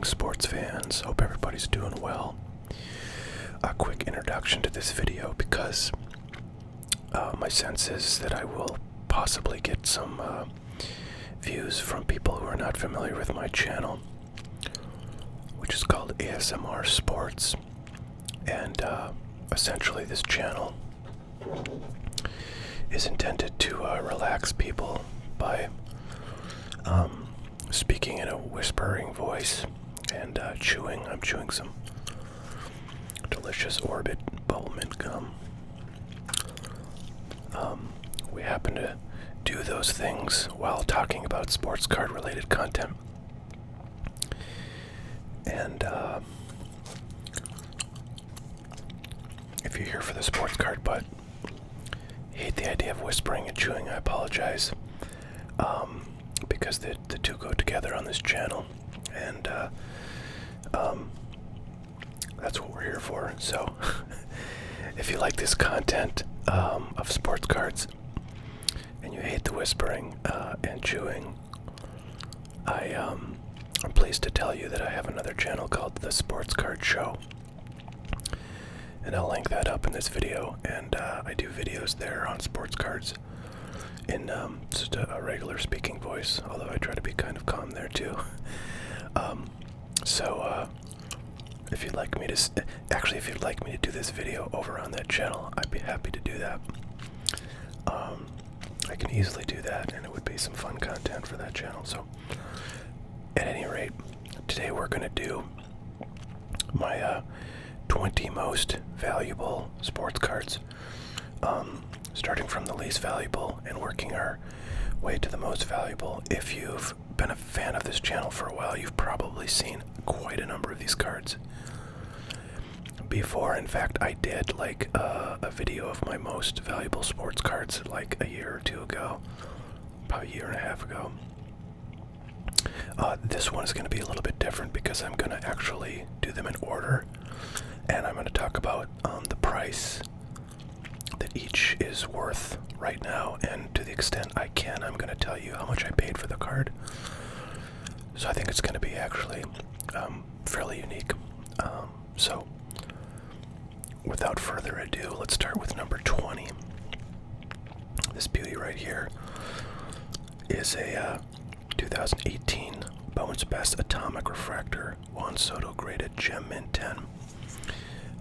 sports fans. Hope everybody's doing well. A quick introduction to this video because my sense is that I will possibly get some views from people who are not familiar with my channel, which is called ASMR Sports. And essentially this channel is intended to relax people by speaking in a whispering voice and chewing. I'm chewing some delicious Orbit bubble mint gum. We happen to do those things while talking about sports card related content. And if you're here for the sports card but hate the idea of whispering and chewing, I apologize. Because the two go together on this channel, and that's what we're here for. So if you like this content of sports cards and you hate the whispering and chewing, I'm pleased to tell you that I have another channel called The Sports Card Show, and I'll link that up in this video. And I do videos there on sports cards in just a regular speaking voice, although I try to be kind of calm there too. So if you'd like me to do this video over on that channel, I'd be happy to do that. I can easily do that, and it would be some fun content for that channel. So at any rate, today we're going to do my 20 most valuable sports cards, starting from the least valuable and working our way to the most valuable. If you've been a fan of this channel for a while, you've probably seen quite a number of these cards before. In fact, I did like a video of my most valuable sports cards like a year or two ago, probably a year and a half ago. This one is going to be a little bit different because I'm going to actually do them in order, and I'm going to talk about the price that each is worth right now, and to the extent I can, I'm going to tell you how much I paid for the card. So I think it's going to be actually fairly unique. So without further ado, let's start with number 20. This beauty right here is a 2018 Bowman's Best Atomic Refractor Juan Soto graded Gem Mint 10.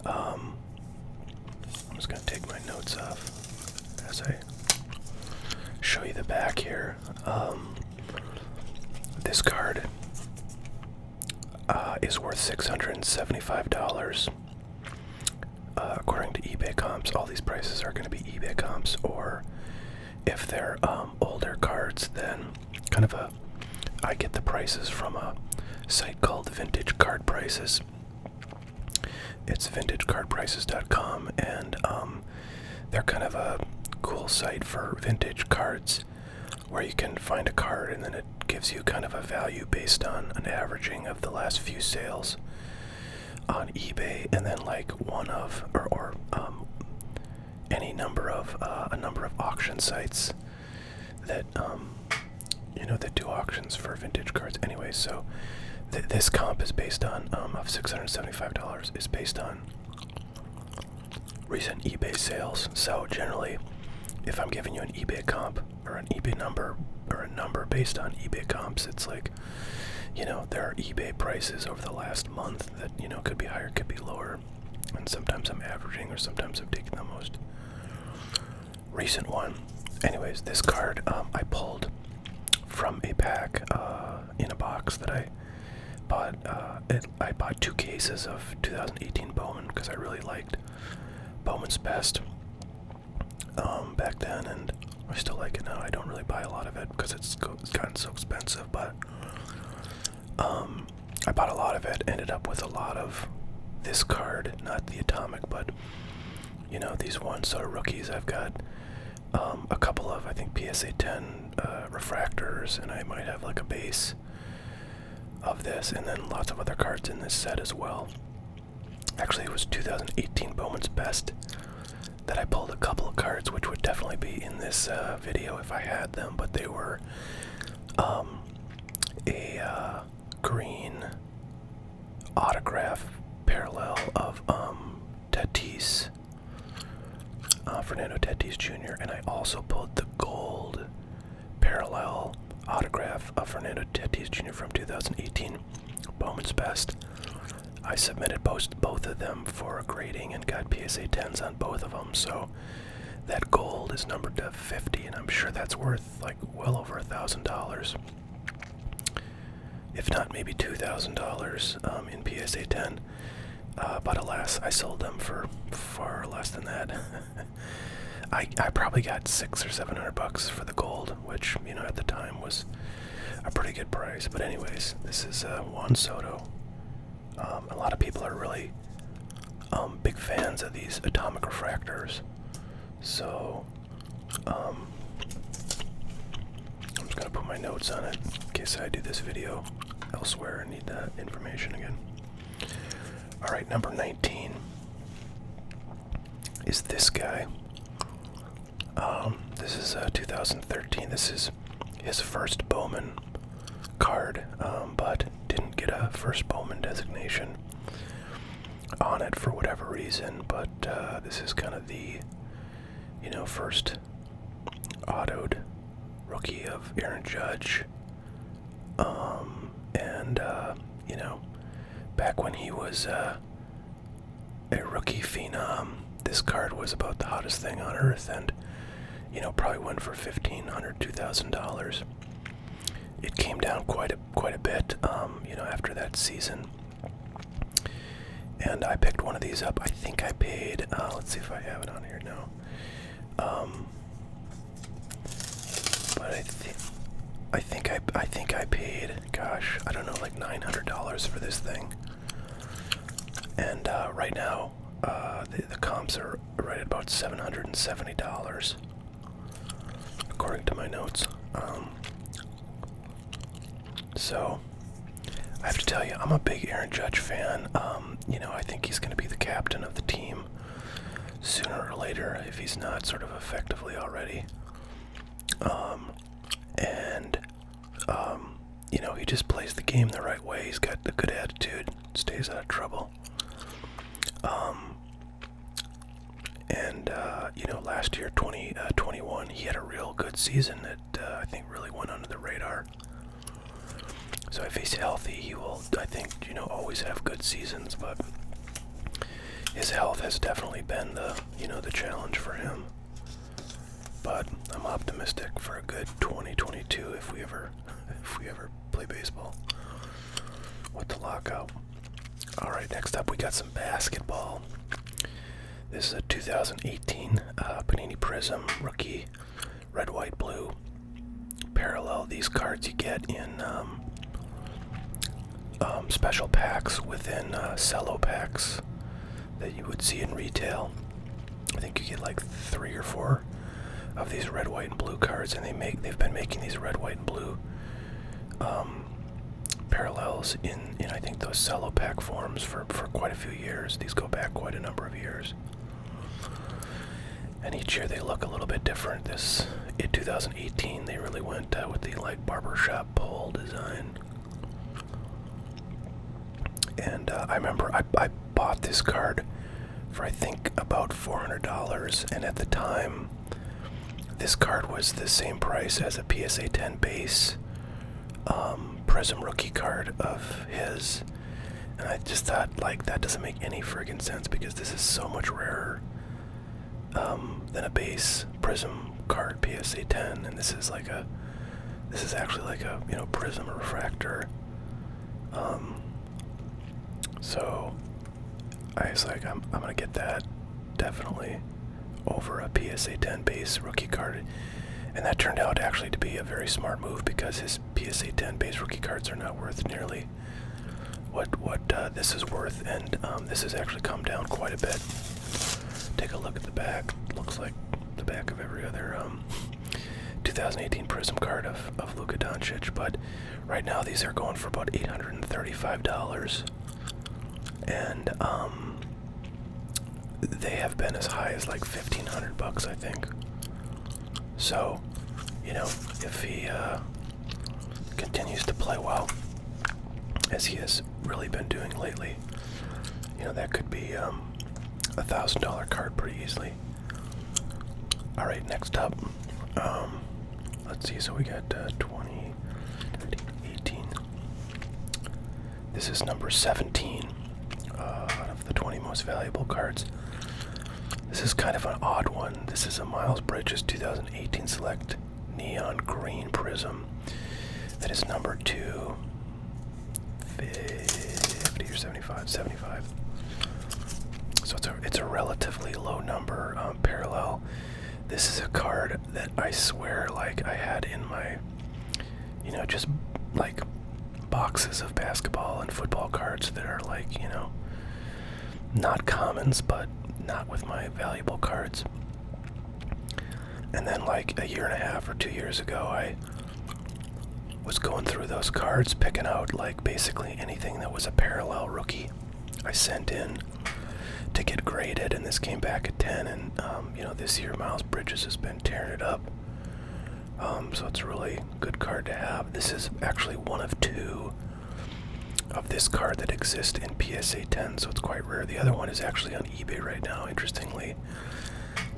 I'm just going to take my notes off as I show you the back here. This card is worth $675. According to eBay comps, all these prices are going to be eBay comps, or if they're older cards, then kind of I get the prices from a site called Vintage Card Prices. It's vintagecardprices.com, and they're kind of a cool site for vintage cards where you can find a card and then it gives you kind of a value based on an averaging of the last few sales on eBay, and then like one of or any number of a number of auction sites that that do auctions for vintage cards. Anyway, so this comp is based on of $675 is based on recent eBay sales. So generally, if I'm giving you an eBay comp or an eBay number or a number based on eBay comps, it's like, there are eBay prices over the last month that, could be higher, could be lower. And sometimes I'm averaging, or sometimes I'm taking the most recent one. Anyways, this card I pulled from a pack in a box that I bought. I bought 2 cases of 2018 Bowman because I really liked Bowman's Best back then, and I still like it now. I don't really buy a lot of it because it's gotten so expensive, but I bought a lot of it, ended up with a lot of this card, not the Atomic, but these Juan Soto rookies. I've got a couple of, I think, PSA 10 refractors, and I might have like a base of this, and then lots of other cards in this set as well. Actually, it was 2018 Bowman's Best that I pulled a couple of cards, which would definitely be in this video if I had them, but they were a green autograph parallel of Tatis, Fernando Tatis Jr., and I also pulled the gold parallel autograph of Fernando Tatis Jr. from 2018, Bowman's Best. I submitted both of them for grading and got PSA 10s on both of them, so that gold is numbered to 50, and I'm sure that's worth like well over $1,000. If not, maybe $2,000 in PSA 10. But alas, I sold them for far less than that. I probably got $600 or $700 for the gold, which, you know, at the time was a pretty good price. But anyways, this is Juan Soto. A lot of people are really big fans of these atomic refractors. So, I'm just gonna put my notes on it in case I do this video elsewhere and need that information again. Alright, number 19 is this guy. This is 2013. This is his first Bowman card, but didn't get a first Bowman designation on it for whatever reason. But this is kind of the, you know, first autoed rookie of Aaron Judge. And you know, back when he was a rookie phenom, this card was about the hottest thing on earth, and you know, probably went for $1,500, $2,000. It came down quite a bit, you know, after that season. And I picked one of these up. I think I paid. Let's see if I have it on here now. But I think I paid. Gosh, I don't know, like $900 for this thing. And right now, the comps are right at about $770, according to my notes. So I have to tell you, I'm a big Aaron Judge fan. You know, I think he's going to be the captain of the team sooner or later, if he's not sort of effectively already. You know, he just plays the game the right way. He's got a good attitude, stays out of trouble. You know, last year, 2021, he had a real good season that I think really went under the radar. So if he's healthy, he will, I think, you know, always have good seasons, but his health has definitely been the, you know, the challenge for him. But I'm optimistic for a good 2022 if we ever play baseball with the lockout. All right, next up we got some basketball. This is a 2018 Panini Prism rookie red, white, blue parallel. These cards you get in special packs within cello packs that you would see in retail. I think you get like 3 or 4 of these red, white, and blue cards, and they've been making these red, white, and blue parallels in I think those cello pack forms for quite a few years. These go back quite a number of years, and each year they look a little bit different. In 2018 they really went with the like barbershop pole design. And I remember I bought this card for I think about $400, and at the time this card was the same price as a PSA 10 base Prism rookie card of his. And I just thought, like, that doesn't make any friggin' sense, because this is so much rarer than a base Prism card PSA 10, and this is actually like a, you know, Prism refractor. So I was like, I'm gonna get that definitely over a PSA 10 base rookie card. And that turned out actually to be a very smart move, because his PSA 10 base rookie cards are not worth nearly what this is worth, and this has actually come down quite a bit. Take a look at the back. Looks like the back of every other 2018 Prism card of Luka Doncic, but right now these are going for about $835, and they have been as high as like $1,500, I think. So, you know, if he continues to play well, as he has really been doing lately. You know, that could be $1,000 card pretty easily. All right, next up, let's see. So we got 20, 18. This is number 17 out of the 20 most valuable cards. This is kind of an odd one. This is a Miles Bridges 2018 Select Neon Green Prism. That is number 250 or 75. So it's a relatively low number, parallel. This is a card that I swear, like, I had in my, you know, just like boxes of basketball and football cards that are like, you know, not commons, but not with my valuable cards. And then like a year and a half or 2 years ago, I was going through those cards, picking out like basically anything that was a parallel rookie I sent in to get graded, and this came back at 10. And you know, this year Miles Bridges has been tearing it up, so it's a really good card to have. This is actually one of 2 of this card that exist in PSA 10, so it's quite rare. The other one is actually on eBay right now, interestingly,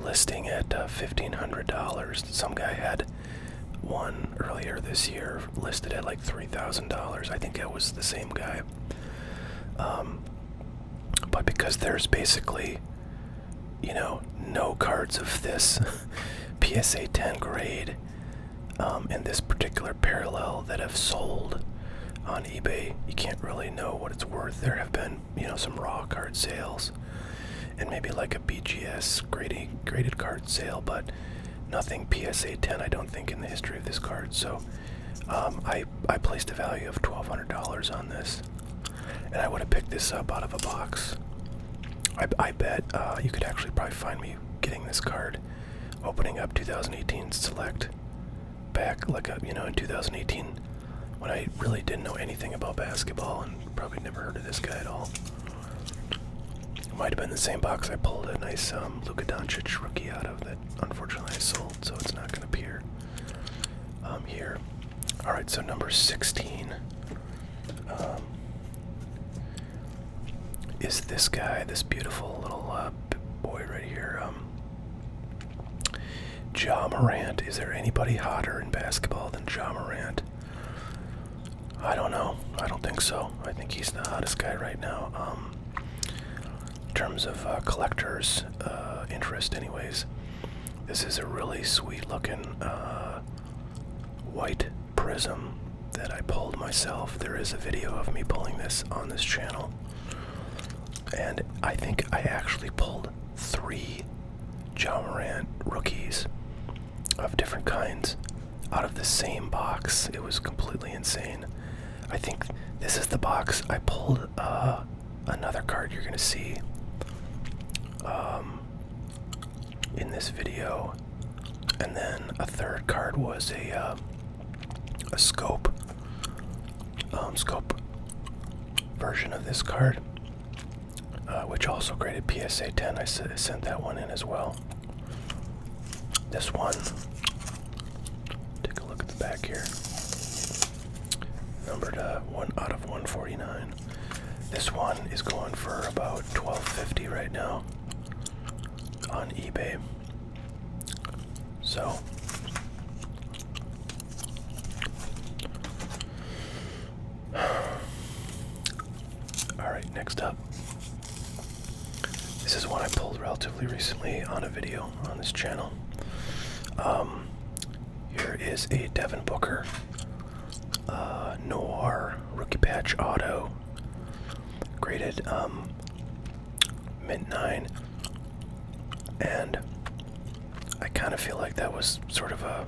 listing at $1,500. Some guy had one earlier this year listed at like $3,000. I think it was the same guy. But because there's basically, you know, no cards of this PSA 10 grade in this particular parallel that have sold on eBay, you can't really know what it's worth. There have been, you know, some raw card sales and maybe like a BGS graded card sale, but nothing PSA 10, I don't think, in the history of this card. So I placed a value of $1,200 on this, and I would have picked this up out of a box. I bet you could actually probably find me getting this card, opening up 2018 Select back like a, you know, in 2018 when I really didn't know anything about basketball and probably never heard of this guy at all. It might have been the same box I pulled a nice Luka Doncic rookie out of that unfortunately I sold, so it's not going to appear here. Alright, so number 16 is this guy, this beautiful little boy right here. Ja Morant. Is there anybody hotter in basketball than Ja Morant? I don't know. I don't think so. I think he's the hottest guy right now. In terms of collectors' interest anyways. This is a really sweet looking white prism that I pulled myself. There is a video of me pulling this on this channel. And I think I actually pulled 3 Ja Morant rookies of different kinds out of the same box. It was completely insane. I think this is the box I pulled another card you're gonna see in this video, and then a third card was a scope version of this card, which also graded PSA 10. I sent that one in as well. This one, take a look at the back here, numbered 1 out of 149. This one is going for about $1,250 right now on eBay. So alright, next up. This is one I pulled relatively recently on a video on this channel. Here is a Devin Booker Noir Rookie Patch Auto, graded mint 9, and I kind of feel like that was sort of a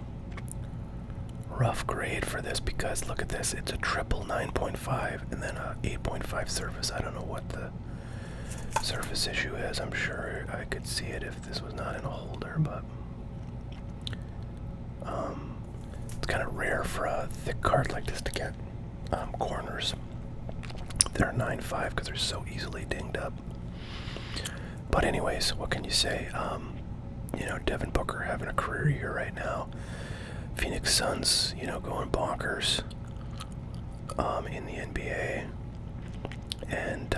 rough grade for this, because look at this, it's a triple 9.5 and then a 8.5 surface. I don't know what the surface issue is. I'm sure I could see it if this was not in a holder, but it's kind of rare for a thick card like this to get corners that are 9.5 because they're so easily dinged up. But anyways, what can you say? You know, Devin Booker having a career year right now. Phoenix Suns, you know, going bonkers. in the NBA. And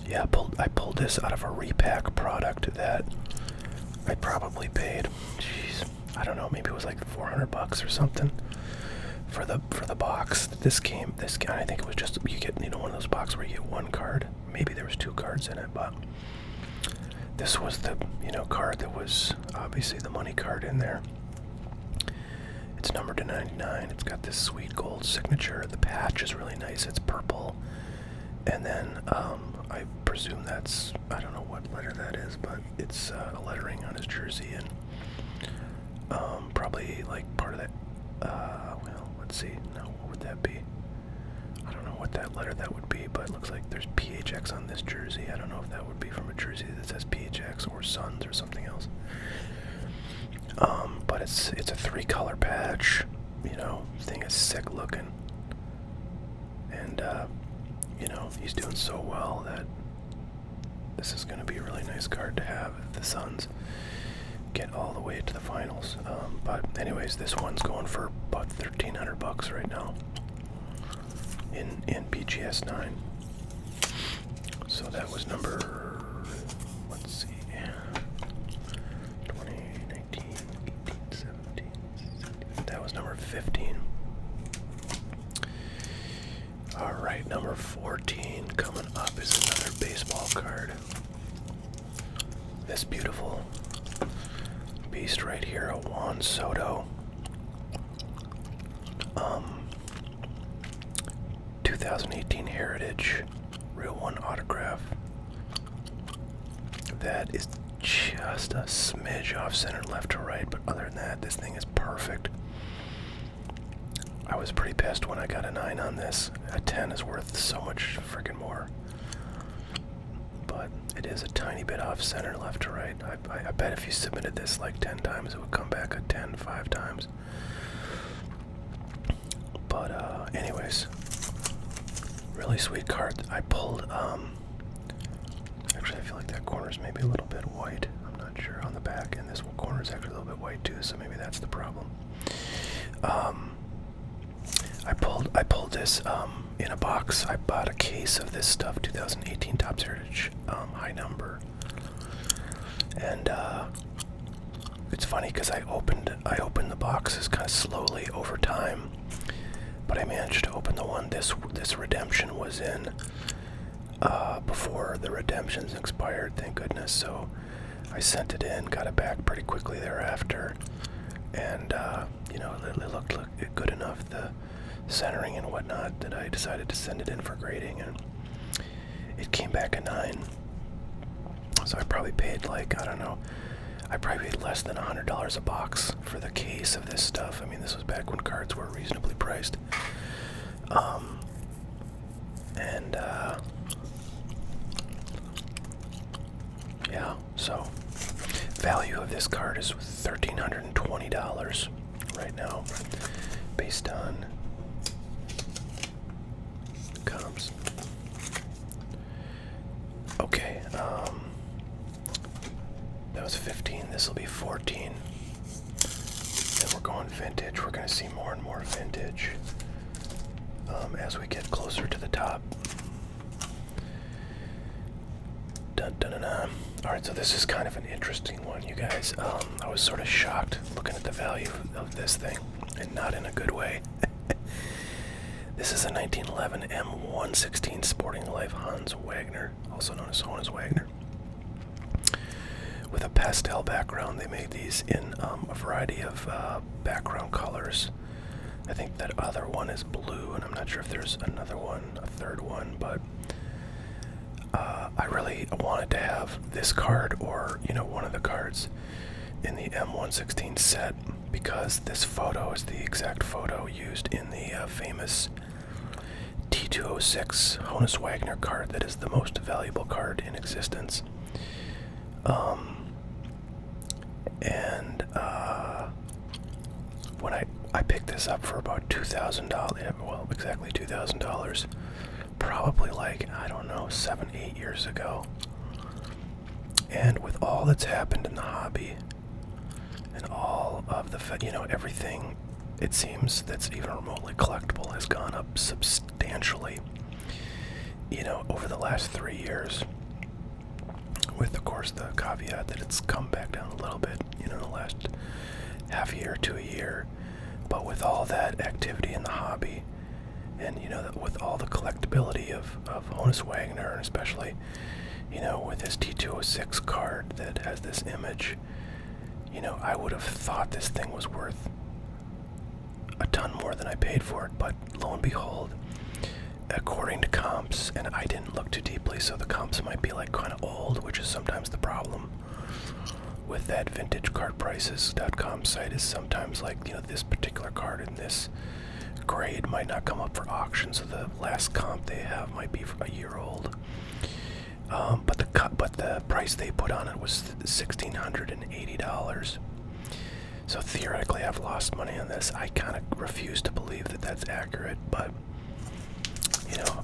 yeah, I pulled this out of a repack product that I probably paid, jeez, I don't know, maybe it was like $400 or something for the box. This I think it was just, you get, one of those boxes where you get one card. Maybe there was two cards in it, but this was the, card that was obviously the money card in there. It's numbered to 99. It's got this sweet gold signature. The patch is really nice. It's purple. And then I presume that's, I don't know what letter that is, but it's a lettering on his jersey, and probably like part of that, well, let's see, now what would that be? I don't know what that letter that would be, but it looks like there's PHX on this jersey. I don't know if that would be from a jersey that says PHX or Suns or something else. But it's a 3-color patch, thing is sick looking. And, he's doing so well that this is going to be a really nice card to have if the Suns get all the way to the finals. But anyways, this one's going for about $1,300 right now in BGS 9. So that was number, let's see, 20, 19, 18, 17, 16. That was number 15. Alright, number 14 coming up is another baseball card. This beautiful beast right here, a Juan Soto. 2018 Heritage Real One autograph. That is just a smidge off center left to right, but other than that, this thing is perfect. I was pretty pissed when I got a 9 on this. A 10 is worth so much freaking more. But it is a tiny bit off center left to right. I bet if you submitted this like 10 times, it would come back a 10 5 times. But anyways, really sweet card. I pulled, actually I feel like that corner is maybe a little bit white. I'm not sure on the back, and this corner is actually a little bit white too, so maybe that's the problem. I pulled this in a box. I bought a case of this stuff, 2018 Topps Heritage high number, and it's funny because I opened the boxes kind of slowly over time, but I managed to open the one this redemption was in before the redemptions expired, thank goodness. So I sent it in, got it back pretty quickly thereafter, and it looked good enough, the centering and whatnot, that I decided to send it in for grading, and it came back a 9. So I probably paid like, I don't know, I probably paid less than $100 a box for the case of this stuff. I mean, this was back when cards were reasonably priced. Yeah, so value of this card is $1,320 right now, based on comps. Okay, that was 15, this will be 14. Then we're going vintage. We're going to see more and more vintage as we get closer to the top. Dun, dun, dun, dun. Alright, so this is kind of an interesting one, you guys. I was sort of shocked looking at the value of this thing, and not in a good way. This is a 1911 M116 Sporting Life Hans Wagner, also known as Honus Wagner. With a pastel background, they made these in a variety of background colors. I think that other one is blue, and I'm not sure if there's another one, a third one, but I really wanted to have this card, or one of the cards in the M116 set, because this photo is the exact photo used in the famous T206 Honus Wagner card that is the most valuable card in existence. When I picked this up for about $2,000, well, exactly $2,000, probably like, I don't know, 7-8 years ago. And with all that's happened in the hobby, and all of the, everything it seems, that's even remotely collectible has gone up substantially, over the last 3 years. With, of course, the caveat that it's come back down a little bit, in the last half year to a year. But with all that activity in the hobby, and with all the collectability of Honus Wagner, and especially, with his T206 card that has this image, I would have thought this thing was worth a ton more than I paid for it. But lo and behold, according to comps, and I didn't look too deeply, so the comps might be like kind of old, which is sometimes the problem with that vintagecardprices.com site, is sometimes like, this particular card in this grade might not come up for auction, so the last comp they have might be a year old. But the price they put on it was $1,680. So theoretically, I've lost money on this. I kind of refuse to believe that that's accurate, but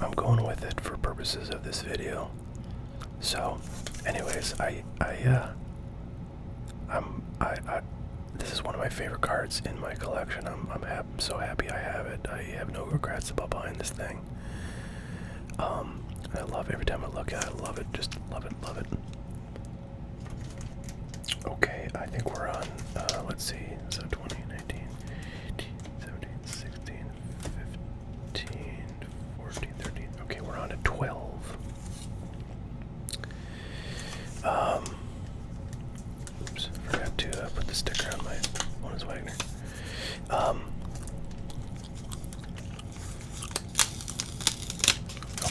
I'm going with it for purposes of this video. So, anyways, this is one of my favorite cards in my collection. I'm so happy I have it. I have no regrets about buying this thing. I love every time I look at it. I love it. Just love it. Love it. Okay, I think we're on. Let's see. So 20, 19, 18, 17, 16, 15, 14, 13. Okay, we're on to 12. Oops, forgot to put the sticker on my Honus Wagner.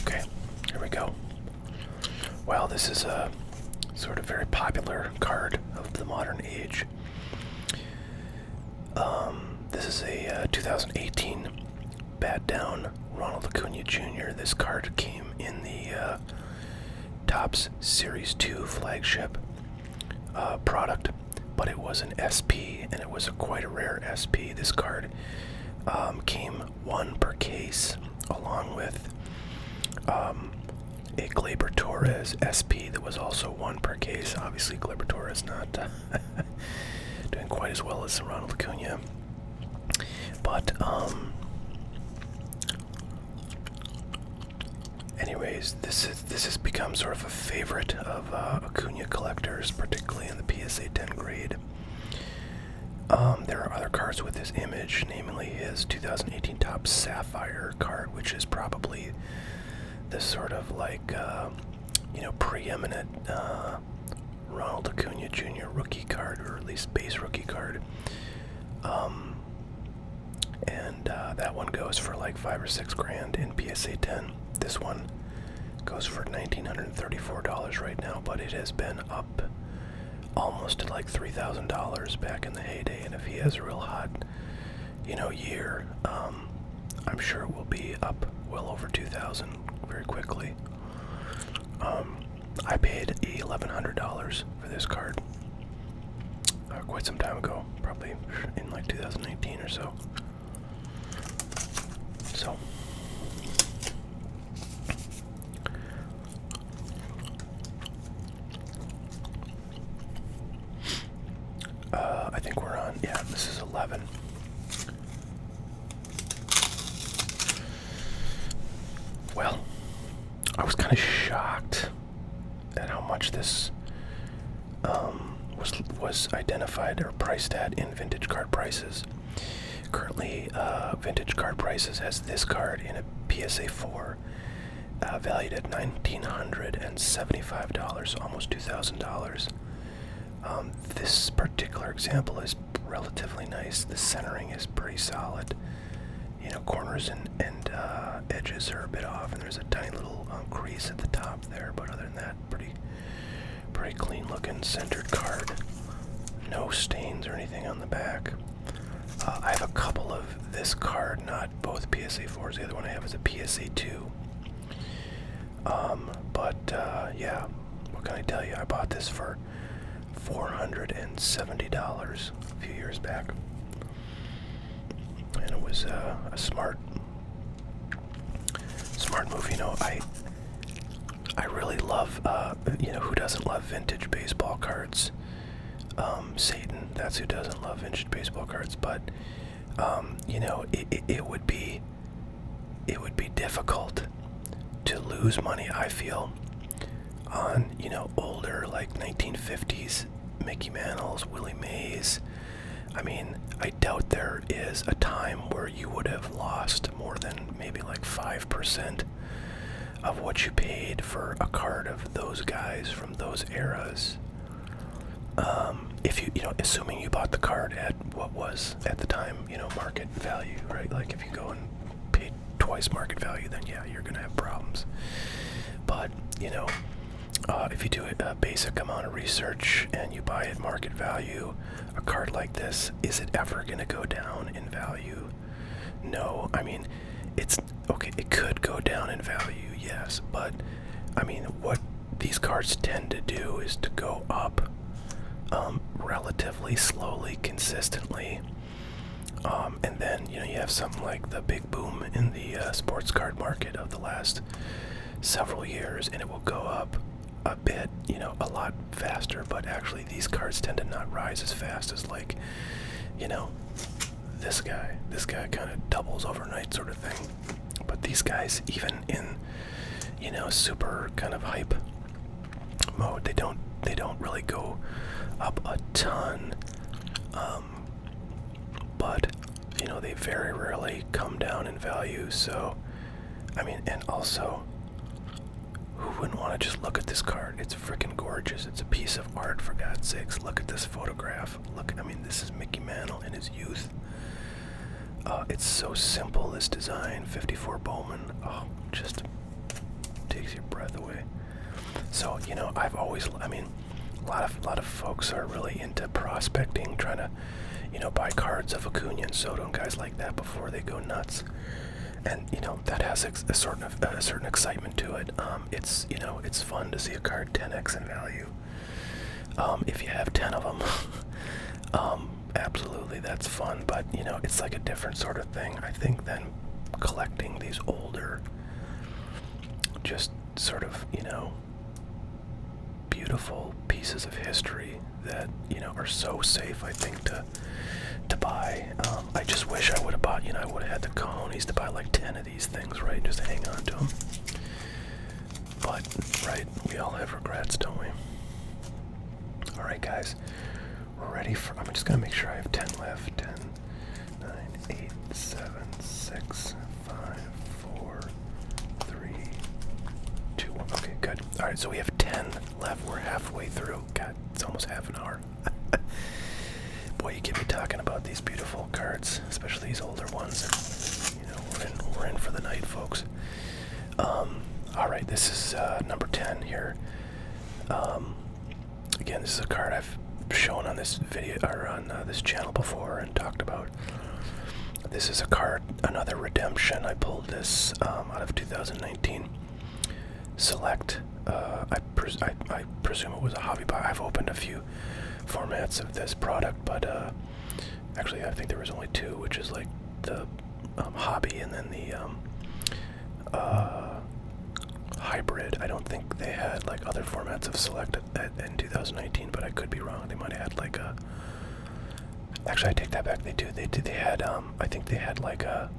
Okay, here we go. Well, this is a sort of very popular card of the modern age. This is a 2018 Bat Down Ronald Acuna Jr. This card came in the Topps Series 2 flagship product, but it was an SP, and it was quite a rare SP. This card came one per case, along with a Gleyber Torres SP that was also one per case. Obviously, Gleyber Torres not doing quite as well as Ronald Acuna, but anyways, this has become sort of a favorite of Acuna collectors, particularly in the PSA 10 grade. There are other cards with this image, namely his 2018 Topps Sapphire card, which is probably this sort of like, preeminent Ronald Acuna Jr. rookie card, or at least base rookie card. And that one goes for like $5 or $6 grand in PSA 10. This one goes for $1,934 right now, but it has been up almost to like $3,000 back in the heyday. And if he has a real hot, year, I'm sure it will be up well over $2,000 very quickly. I paid $1,100 for this card quite some time ago, probably in like 2019 or so. So, I think we're on, this is 11. Well, I was kind of shocked at how much this was identified or priced at in Vintage Card Prices. Currently, Vintage Card Prices has this card in a PSA 4 valued at $1,975, almost $2,000. This particular example is relatively nice. The centering is pretty solid. Corners and edges are a bit off, and there's a tiny little crease at the top there, but other than that, pretty clean looking centered card. No stains or anything on the back. I have a couple of this card, not both PSA 4s. The other one I have is a PSA 2. Yeah, what can I tell you? I bought this for $470 a few years back. And it was a smart move. I really love, who doesn't love vintage baseball cards? Satan, that's who doesn't love vintage baseball cards. But You know, it would be difficult to lose money, I feel, on, you know, older, like 1950s Mickey Mantles, Willie Mays. I mean, I doubt there is a time where you would have lost more than maybe like 5% of what you paid for a card of those guys from those eras. If you know, assuming you bought the card at what was at the time, you know, market value, right? Like if you go and pay twice market value, then yeah, you're gonna have problems. But, you know, if you do a basic amount of research and you buy at market value, a card like this, is it ever gonna go down in value? No. I mean, it's okay, it could go down in value, yes, but I mean, what these cards tend to do is to go up relatively slowly, consistently. And then, you know, you have something like the big boom in the sports card market of the last several years, and it will go up a bit, you know, a lot faster, but actually these cards tend to not rise as fast as, like, you know, this guy kind of doubles overnight sort of thing. But these guys, even in, you know, super kind of hype mode, they don't really go up a ton, but, you know, they very rarely come down in value. So I mean, and also, who wouldn't want to just look at this card? It's freaking gorgeous. It's a piece of art, for God's sakes. Look at this photograph. Look, I mean, this is Mickey Mantle in his youth. It's so simple, this design. 54 Bowman. Oh, just takes your breath away. So, you know, I mean, a lot of folks are really into prospecting, trying to, you know, buy cards of Acuna and Soto and guys like that before they go nuts. And, you know, that has a certain excitement to it. It's, you know, it's fun to see a card 10x in value. If you have 10 of them, absolutely, that's fun. But, you know, it's like a different sort of thing, I think, than collecting these older, just sort of, you know, beautiful pieces of history that, you know, are so safe, I think, to buy. I just wish I would have bought, you know, I would have had the cojones to buy like 10 of these things, right? Just hang on to them. But, right, we all have regrets, don't we? Alright, guys, we're ready for, I'm just gonna make sure I have 10 left. 10, 9, 8, 7, 6, 5, 4, 3, 2, 1. Okay, good. Alright, so we have 10 left. We're halfway through. God, it's almost half an hour. Boy, you get me talking about these beautiful cards, especially these older ones. And, you know, we're in for the night, folks. Alright, this is number 10 here. Again, this is a card I've shown on this video, or on this channel before and talked about. This is a card, another redemption. I pulled this out of 2019 Select. I presume it was a hobby buy. I've opened a few formats of this product, but actually I think there was only two, which is like the hobby and then the hybrid. I don't think they had like other formats of Select in 2019, but I could be wrong. They might have had like a, actually I take that back, they had I think they had like a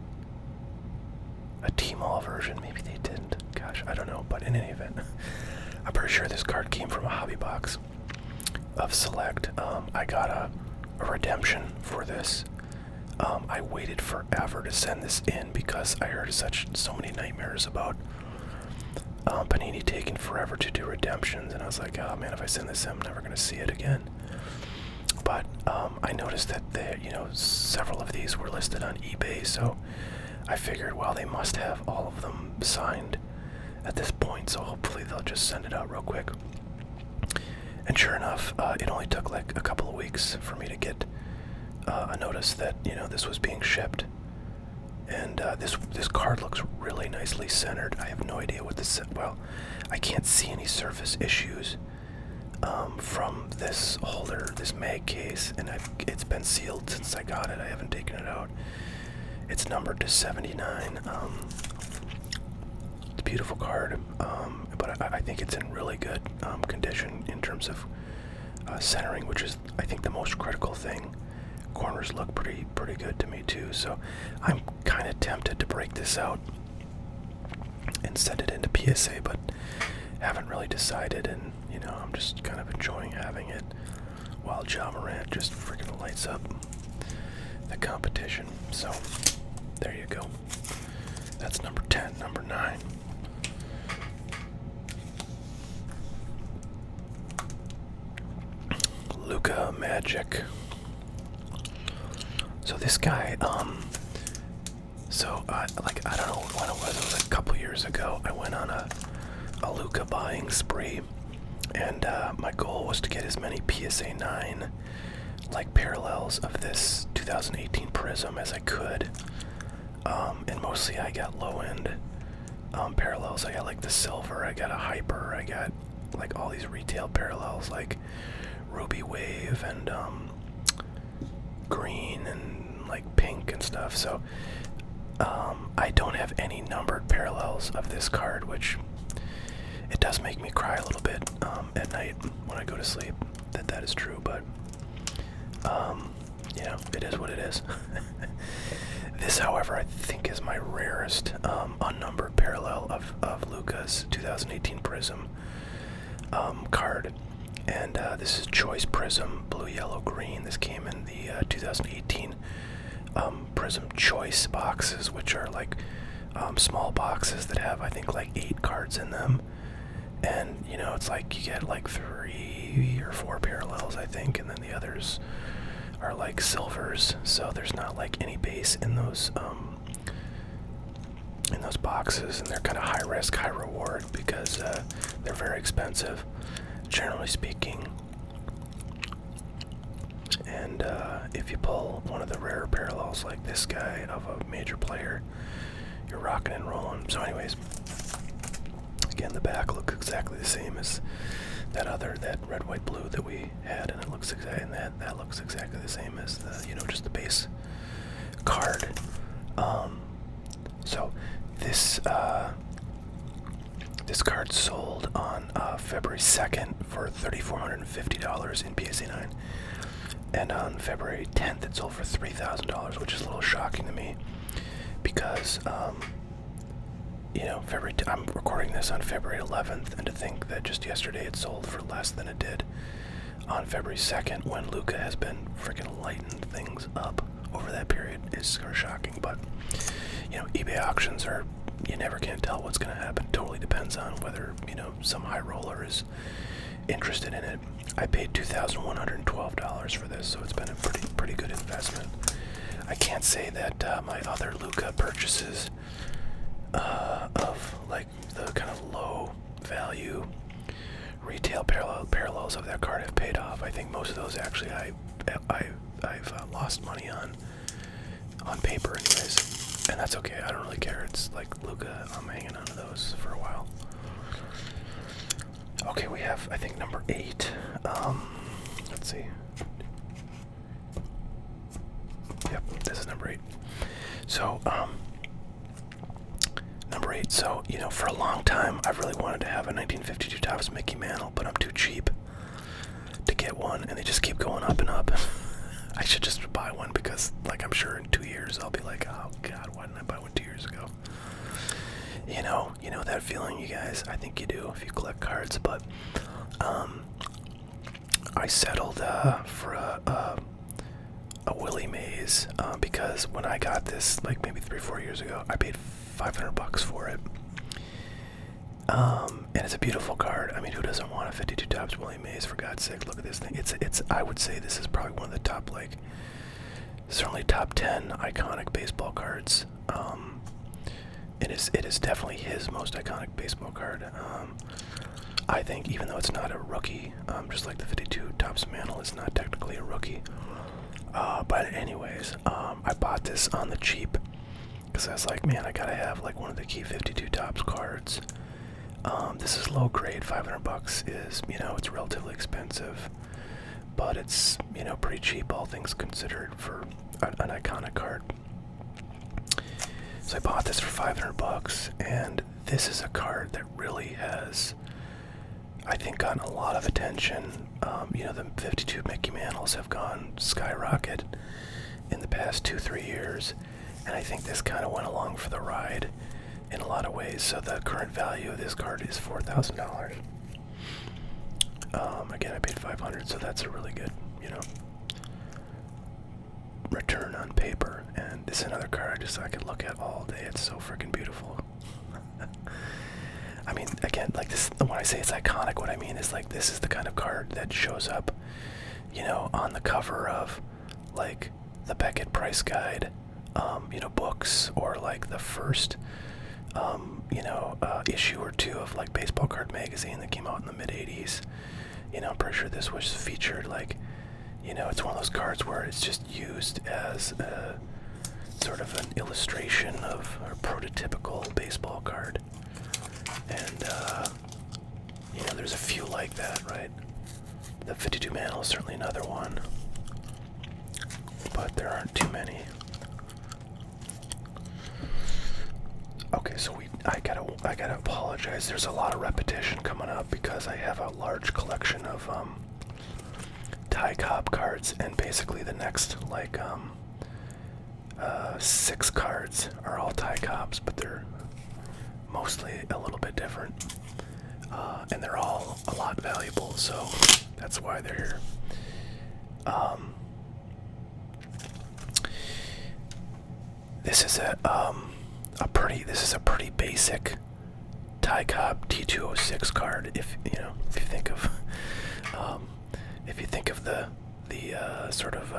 T-Mall version. Maybe they didn't. Gosh, I don't know, but in any event, I'm pretty sure this card came from a hobby box of Select. I got a redemption for this. I waited forever to send this in because I heard so many nightmares about Panini taking forever to do redemptions, and I was like, oh man, if I send this in, I'm never gonna see it again. But I noticed that several of these were listed on eBay, so I figured, well, they must have all of them signed at this point, so hopefully they'll just send it out real quick. And sure enough, it only took like a couple of weeks for me to get a notice that, you know, this was being shipped. And this card looks really nicely centered. I have no idea what this, well, I can't see any surface issues from this holder, this mag case, and it's been sealed since I got it. I haven't taken it out. It's numbered to 79. It's a beautiful card, but I think it's in really good condition in terms of centering, which is, I think, the most critical thing corners look pretty good to me too. So I'm kind of tempted to break this out and send it into PSA, but haven't really decided. And you know, I'm just kind of enjoying having it while Ja Morant just freaking lights up the competition. So there you go. That's number 10. Number 9. Luka Magic. So this guy, like, I don't know when it was a couple years ago, I went on a Luka buying spree, and my goal was to get as many PSA 9 like parallels of this 2018 Prism as I could, and mostly I got low-end parallels. I got like the silver, I got a hyper, I got like all these retail parallels like Ruby Wave and green and like pink and stuff. So I don't have any numbered parallels of this card, which it does make me cry a little bit at night when I go to sleep that is true, but you know, it is what it is. This, however, I think is my rarest unnumbered parallel of Luka's 2018 Prism card. And this is Choice Prism, blue, yellow, green. This came in the 2018 Prism Choice boxes, which are like small boxes that have, I think, like 8 cards in them. And, you know, it's like you get like 3 or 4 parallels, I think, and then the others are like silvers. So there's not like any base in those boxes, and they're kind of high risk, high reward because they're very expensive, generally speaking. And if you pull one of the rare parallels like this guy of a major player, you're rocking and rolling. So anyways, again, the back looks exactly the same as that red, white, blue that we had, and it looks exactly, and that looks exactly the same as the, you know, just the base card. So this this card sold on February 2nd for $3,450 in PSA 9, and on February 10th it sold for $3,000, which is a little shocking to me because you know, I'm recording this on February 11th, and to think that just yesterday it sold for less than it did on February 2nd when Luka has been freaking lighting things up over that period is sort of shocking. But, you know, eBay auctions are, you never can tell what's going to happen. Totally depends on whether, you know, some high roller is interested in it. I paid $2,112 for this, so it's been a pretty good investment. I can't say that my other Luka purchases of like the kind of low value retail parallels of that card have paid off. I think most of those actually I've lost money on paper anyways, and that's okay. I don't really care. It's like Luka, I'm hanging on to those for a while. Okay, we have, I think, number 8. Let's see. Yep, this is number 8. So number 8, so, you know, for a long time, I've really wanted to have a 1952 Topps Mickey Mantle, but I'm too cheap to get one, and they just keep going up and up. I should just buy one because, like, I'm sure in 2 years I'll be like, oh God, why didn't I buy one 2 years ago? You know that feeling, you guys? I think you do if you collect cards, but I settled for a Willie Mays because when I got this, like maybe 3-4 years ago, I paid $500 for it. And it's a beautiful card. I mean, who doesn't want a 52 Topps Willie Mays, for God's sake? Look at this thing. It's I would say this is probably one of the top, like, certainly top 10 iconic baseball cards. It is definitely his most iconic baseball card. I think, even though it's not a rookie, just like the 52 Topps Mantle is not technically a rookie. But anyways, I bought this on the cheap because I was like, man, I gotta have like one of the key 52 Topps cards. This is low grade. $500 is, you know, it's relatively expensive, but it's, you know, pretty cheap, all things considered, for an iconic card. So I bought this for $500, and this is a card that really has I think, gotten a lot of attention. The 52 Mickey Mantles have gone skyrocket in the past 2-3 years, and I think this kind of went along for the ride in a lot of ways. So the current value of this card is $4,000. Again, I paid $500, so that's a really good, return on paper. And this is another card I could look at all day. It's so freaking beautiful. I mean, again, like this, when I say it's iconic, what I mean is like this is the kind of card that shows up, on the cover of like the Beckett Price Guide, books, or like the first, issue or two of like Baseball Card Magazine that came out in the mid '80s. I'm pretty sure this was featured. Like, it's one of those cards where it's just used as a sort of an illustration of a prototypical baseball card. And, there's a few like that, right? The 52 Mantle is certainly another one. But there aren't too many. Okay, so I gotta apologize. There's a lot of repetition coming up because I have a large collection of, Ty Cobb cards, and basically the next, 6 cards are all Ty Cobbs, but they're mostly a little bit different, and they're all a lot valuable, so that's why they're here. This is a pretty basic Ty Cobb T206 card. If you think of the sort of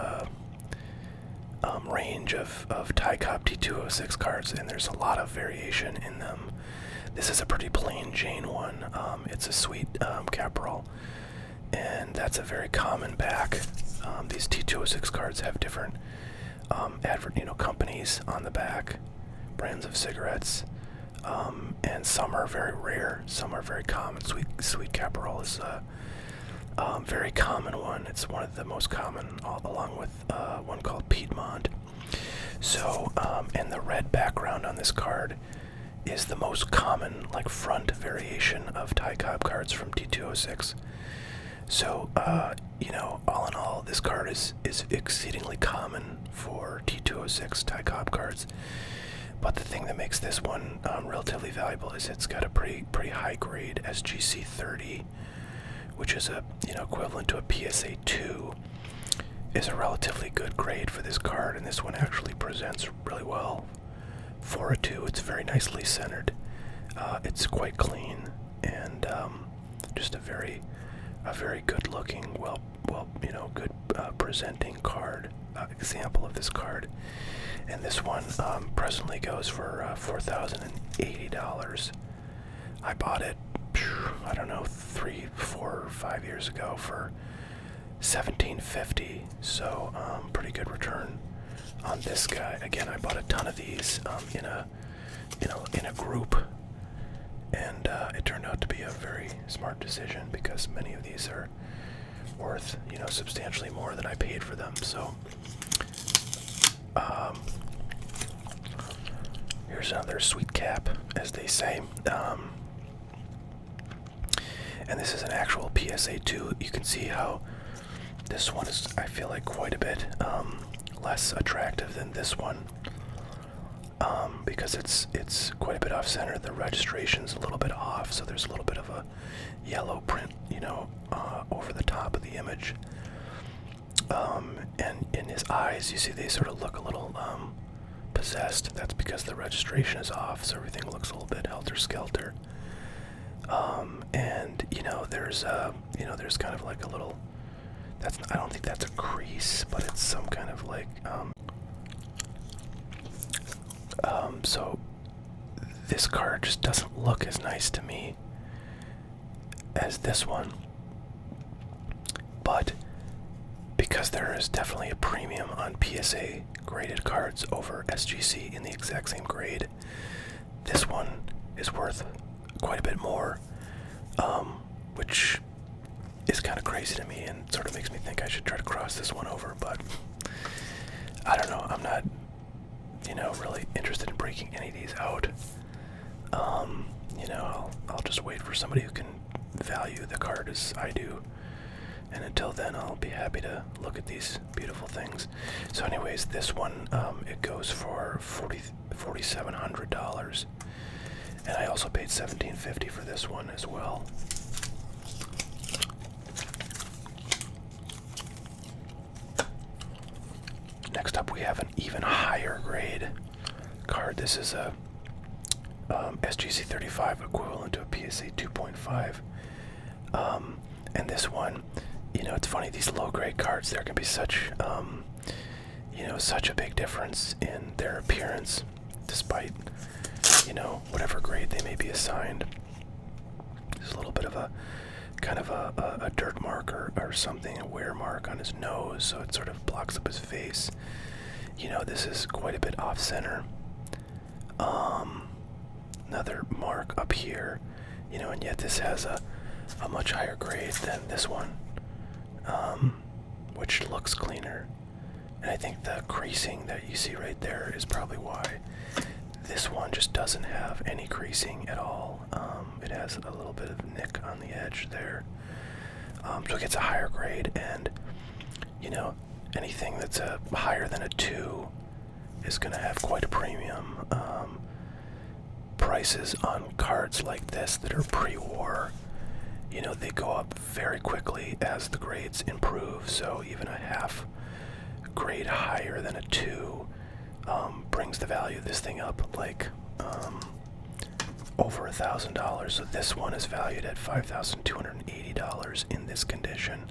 range of Ty Cobb T206 cards, and there's a lot of variation in them. This is a pretty plain Jane one. It's a sweet Caporal, and that's a very common back. These T206 cards have different companies on the back, brands of cigarettes, and some are very rare, some are very common. Sweet Caporal is a very common one. It's one of the most common, along with one called Piedmont. So, and the red background on this card is the most common, front variation of Ty Cobb cards from T206. So, all in all, this card is exceedingly common for T206 Ty Cobb cards. But the thing that makes this one relatively valuable is it's got a pretty high grade SGC 30, which is equivalent to a PSA 2, is a relatively good grade for this card, and this one actually presents really well for a 2. It's very nicely centered. It's quite clean, and just a very good looking, good presenting card, example of this card. And this one presently goes for $4,080. I bought it, I don't know, 3, 4, or 5 years ago for $1,750. So pretty good return on this guy. Again, I bought a ton of these in a group, and it turned out to be a very smart decision because many of these are worth substantially more than I paid for them. So here's another sweet cap, as they say. And this is an actual PSA 2. You can see how this one is, I feel like, quite a bit less attractive than this one, because it's quite a bit off center. The registration's a little bit off, so there's a little bit of a yellow print, over the top of the image. And in his eyes, you see they sort of look a little possessed. That's because the registration is off, so everything looks a little bit helter-skelter. And there's kind of like a little. I don't think that's a crease, but it's some kind of so this card just doesn't look as nice to me as this one. But because there is definitely a premium on PSA graded cards over SGC in the exact same grade, this one is worth quite a bit more, which is kind of crazy to me and sort of makes me think I should try to cross this one over, but I don't know. I'm not, really interested in breaking any of these out. I'll just wait for somebody who can value the hard as I do. And until then, I'll be happy to look at these beautiful things. So anyways, this one, it goes for $4,700. And I also paid $1,750 for this one as well. Next up, we have an even higher grade card. This is a SGC 35 equivalent to a PSA 2.5. And this one, you know, it's funny, these low grade cards, there can be such, you know, such a big difference in their appearance, despite, you know, whatever grade they may be assigned. There's a little bit of a, kind of a dirt mark or something, a wear mark on his nose, so it sort of blocks up his face. You know, this is quite a bit off center. Another mark up here, you know, and yet this has a much higher grade than this one, which looks cleaner. And I think the creasing that you see right there is probably why this one just doesn't have any creasing at all. It has a little bit of nick on the edge there. So it gets a higher grade, and, you know, anything that's higher than a 2 is going to have quite a premium. Prices on cards like this that are pre-war, you know, they go up very quickly as the grades improve. So even a half grade higher than a 2 brings the value of this thing up like over $1,000. So this one is valued at $5,280 in this condition.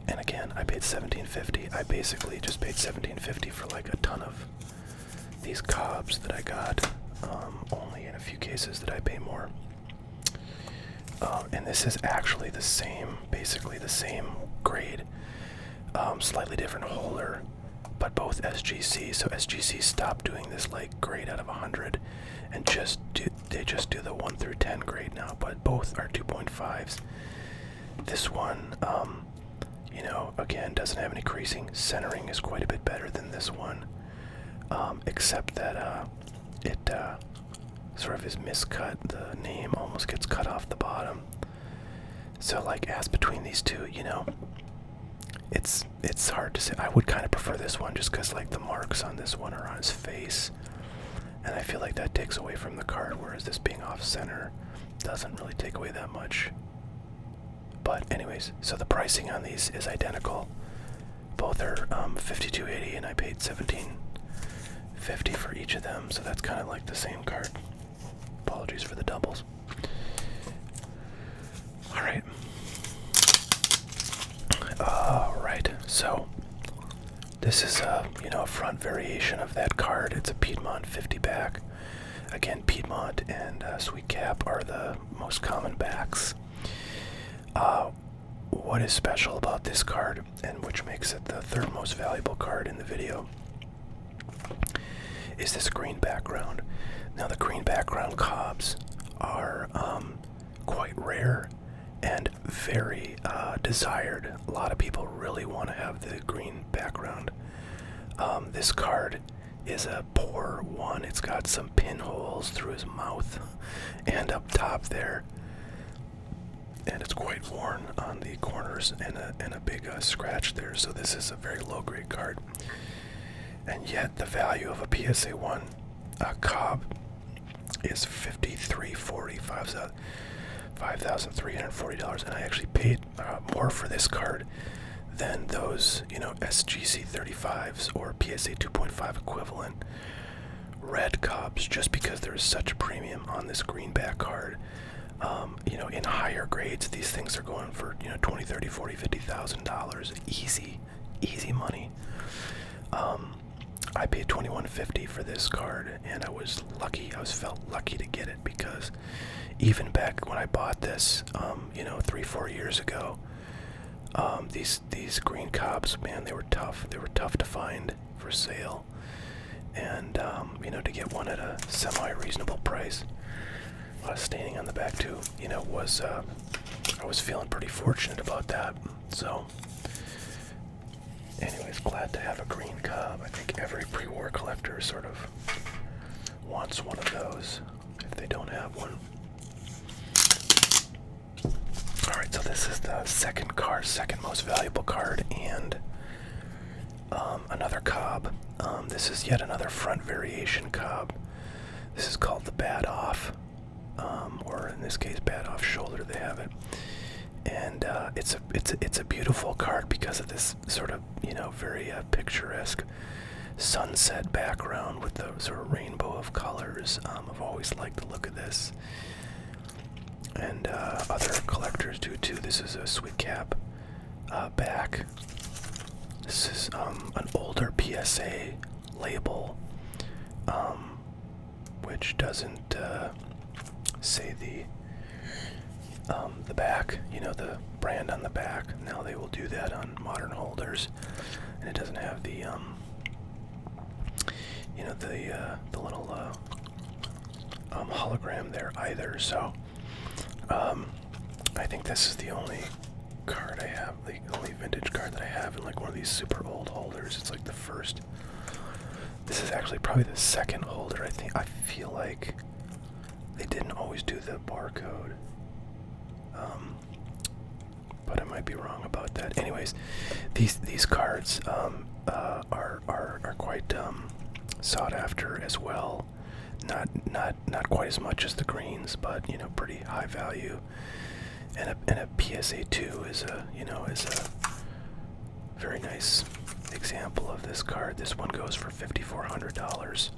And again, I paid $1,750. I basically just paid $1,750 for like a ton of these Cobbs that I got. Only in a few cases did I pay more. And this is actually the same, basically the same grade, slightly different holder, but both SGC. So SGC stopped doing this like grade out of 100, and they just do the 1 through 10 grade now. But both are 2.5s. This one, you know, again, doesn't have any creasing. Centering is quite a bit better than this one, except that it sort of is miscut. The name almost gets cut off the bottom. So like, as between these two, you know, it's hard to say. I would kind of prefer this one just because like the marks on this one are on his face, and I feel like that takes away from the card, whereas this being off center doesn't really take away that much. But anyways, so the pricing on these is identical. Both are $52.80, and I paid $17.50 for each of them, so that's kind of like the same card. Apologies for the doubles. Alright. Alright, so this is you know, a front variation of that card. It's a Piedmont 50 back. Again, Piedmont and Sweet Cap are the most common backs. What is special about this card, and which makes it the third most valuable card in the video, is this green background. Now, the green background Cobbs are quite rare and very desired. A lot of people really want to have the green background. This card is a poor one. It's got some pinholes through his mouth and up top there, and it's quite worn on the corners, and a big scratch there. So this is a very low grade card, and yet the value of a PSA 1 Cobb is $5,340, $5,340, and I actually paid more for this card than those, you know, SGC 35s or PSA 2.5 equivalent red Cobbs, just because there is such a premium on this greenback card. You know, in higher grades, these things are going for, you know, $20, $30, $40, $50,000, easy money. I paid $21.50 for this card, and I was lucky. Felt lucky to get it, because even back when I bought this, you know, 3-4 years ago, these green Cobbs, man, they were tough. They were tough to find for sale, and you know, to get one at a semi-reasonable price. A lot of staining on the back too, you know, I was feeling pretty fortunate about that. So anyways, glad to have a green Cobb. I think every pre-war collector sort of wants one of those if they don't have one. this is the second card, second most valuable card, and another Cobb. This is yet another front variation Cobb. This is called the Bad Off, or in this case, Bad Off Shoulder. They have it, and it's a beautiful card because of this sort of very picturesque sunset background with the sort of rainbow of colors. I've always liked the look of this, and other collectors do too. This is a Sweet Cap back. This is an older PSA label, which doesn't say the back, the brand on the back. Now they will do that on modern holders, and it doesn't have the the little hologram there either. So I think this is the only card I have, the only vintage card that I have in like one of these super old holders. It's like the first. This is actually probably the second holder. I feel like they didn't always do the barcode, but I might be wrong about that. Anyways, these cards are quite sought after as well. Not quite as much as the greens, but pretty high value. And a PSA 2 is a very nice example of this card. This one goes for $5,400.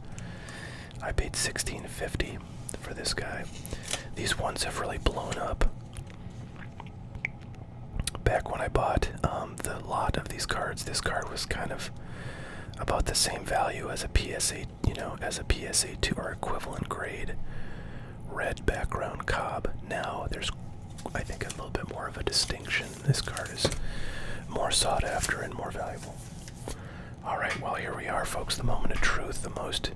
I paid $1,650 for this guy. These ones have really blown up. Back when I bought the lot of these cards, this card was kind of about the same value as a PSA, as a PSA 2 or equivalent grade red background Cobb. Now there's, I think, a little bit more of a distinction. This card is more sought after and more valuable. Alright, well, here we are, folks. The moment of truth, the most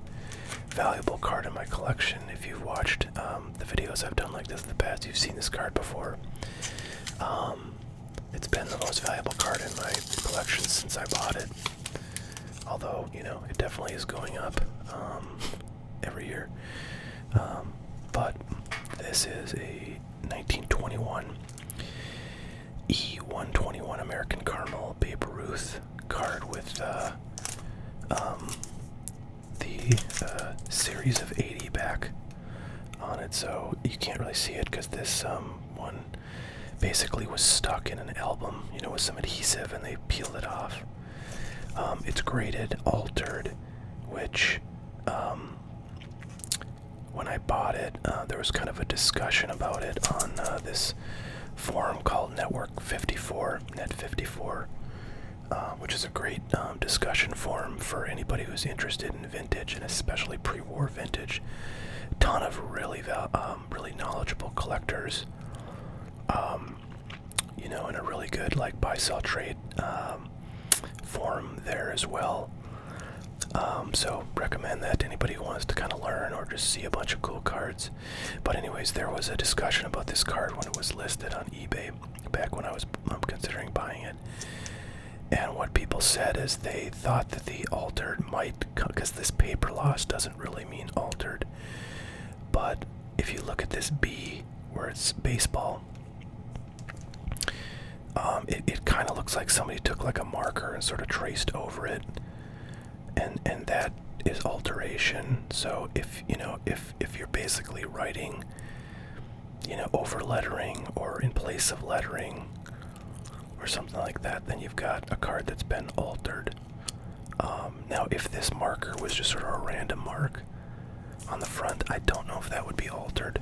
valuable card in my collection. If you've watched the videos I've done like this in the past, you've seen this card before. It's been the most valuable card in my collection since I bought it. Although, it definitely is going up every year. But this is a 1921 E121 American Caramel Babe Ruth card with the series of 80 back on it, so you can't really see it because this one basically was stuck in an album, with some adhesive, and they peeled it off. It's graded altered, which when I bought it, there was kind of a discussion about it on this forum called Network 54, Net 54, which is a great discussion forum for anybody who's interested in vintage, and especially pre-war vintage. Ton of really knowledgeable collectors, and a really good buy-sell trade forum there as well. So recommend that to anybody who wants to kind of learn or just see a bunch of cool cards. But anyways, there was a discussion about this card when it was listed on eBay back when I was considering buying it. And what people said is they thought that the altered might, because this paper loss doesn't really mean altered. But if you look at this B, where it's baseball, it kind of looks like somebody took a marker and sort of traced over it. And that is alteration. So if you're basically writing, over lettering or in place of lettering or something like that, then you've got a card that's been altered. Now, if this marker was just sort of a random mark on the front, I don't know if that would be altered.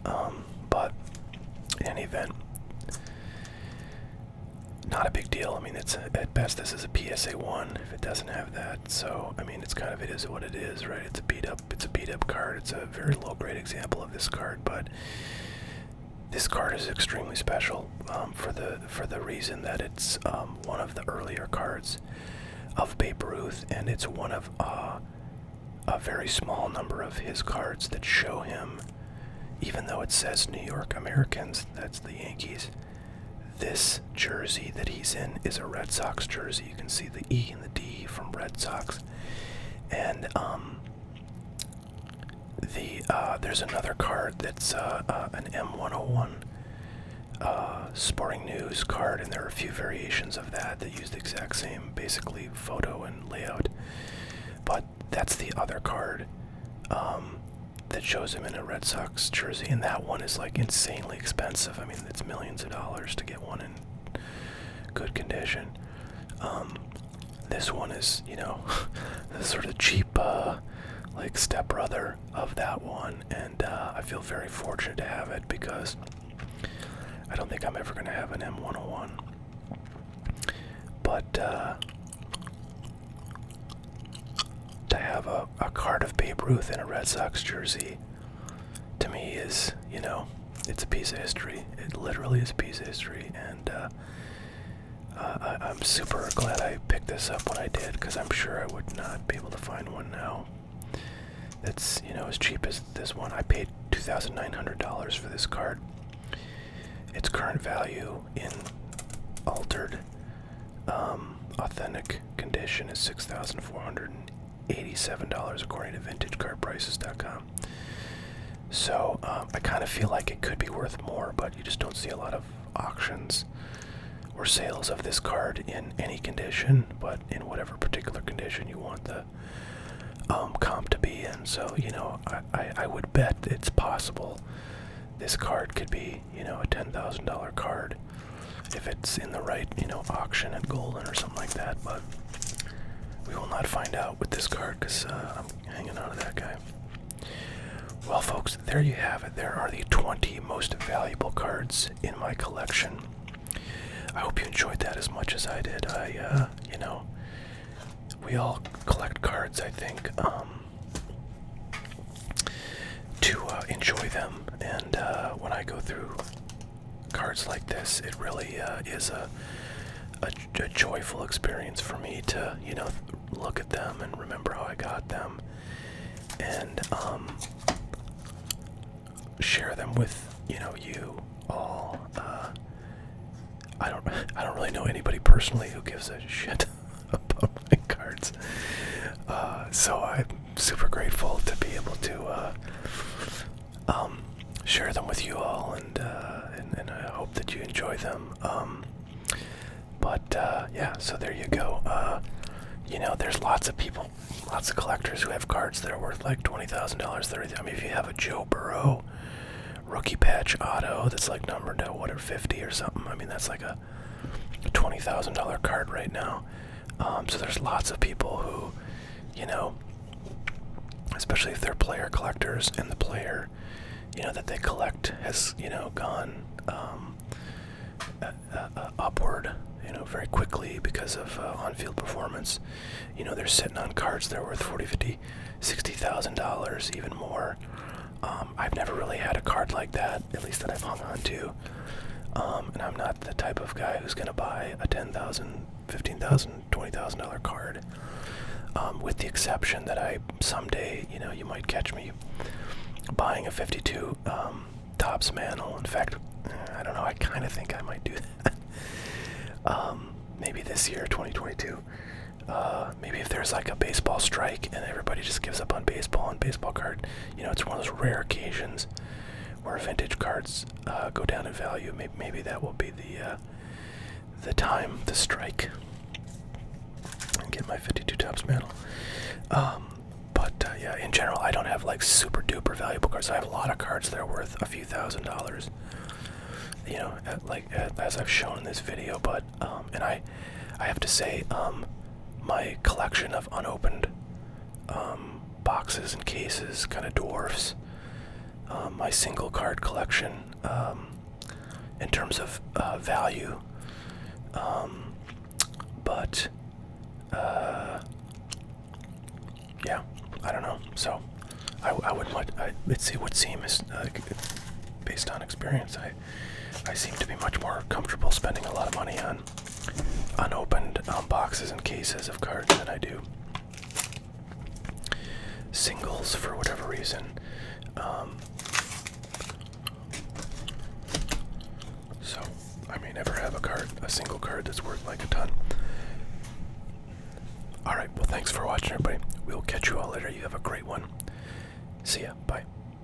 But in any event, not a big deal. I mean, it's at best this is a PSA 1 if it doesn't have that. So I mean, it is what it is, right? It's a beat up card. It's a very low grade example of this card, but this card is extremely special for the reason that it's one of the earlier cards of Babe Ruth, and it's one of a very small number of his cards that show him, even though it says New York Americans, that's the Yankees. This jersey that he's in is a Red Sox jersey. You can see the E and the D from Red Sox. And there's another card that's an M101 Sporting News card, and there are a few variations of that that use the exact same, basically, photo and layout. But that's the other card that shows him in a Red Sox jersey, and that one is like insanely expensive. I mean, it's millions of dollars to get one in good condition. This one is, the sort of cheap, like stepbrother of that one, and I feel very fortunate to have it because I don't think I'm ever going to have an M101. But to have a card of Babe Ruth in a Red Sox jersey, to me is, it's a piece of history. It literally is a piece of history, and I'm super glad I picked this up when I did, because I'm sure I would not be able to find one now that's, as cheap as this one. I paid $2,900 for this card. Its current value in altered, authentic condition is $6,487 according to VintageCardPrices.com. So I kind of feel like it could be worth more, but you just don't see a lot of auctions or sales of this card in any condition, but in whatever particular condition you want the comp to be in. So, I would bet it's possible this card could be, a $10,000 card if it's in the right, auction at Golden or something like that, but we will not find out with this card because I'm hanging on to that guy. Well, folks, there you have it. There are the 20 most valuable cards in my collection. I hope you enjoyed that as much as I did. We all collect cards, I think, to enjoy them. And when I go through cards like this, it really is a joyful experience for me to, look at them and remember how I got them, and share them with, you all. I don't really know anybody personally who gives a shit about my cards. So I'm super grateful to be able to share them with you all, and I hope that you enjoy them. Yeah, so there you go. There's lots of people, lots of collectors who have cards that are worth like $20,000, $30,000. I mean, if you have a Joe Burrow rookie patch auto that's like numbered to 50 or something, I mean, that's like a $20,000 card right now. So there's lots of people who, especially if they're player collectors and the player, that they collect has, gone upward, very quickly because of on-field performance. They're sitting on cards that are worth $40,000, $50,000, $60,000, even more. I've never really had a card like that, at least that I've hung on to. And I'm not the type of guy who's going to buy a $10,000, $15,000, $20,000 card. With the exception that I someday, you might catch me buying a 52 Topps Mantle. In fact, I don't know, I kind of think I might do that. Maybe this year, 2022. Maybe if there's like a baseball strike and everybody just gives up on baseball and baseball card, it's one of those rare occasions where vintage cards go down in value. Maybe that will be the time to strike and get my 52 Topps Mantle. Yeah, in general, I don't have like super duper valuable cards. I have a lot of cards that are worth a few $1,000s. As I've shown in this video, but and I have to say, my collection of unopened boxes and cases kind of dwarfs my single card collection in terms of value. Yeah, I don't know. So it would seem as based on experience, I seem to be much more comfortable spending a lot of money on unopened boxes and cases of cards than I do singles for whatever reason. So I may never have a single card that's worth like a ton. Alright, well, thanks for watching, everybody. We'll catch you all later. You have a great one. See ya. Bye.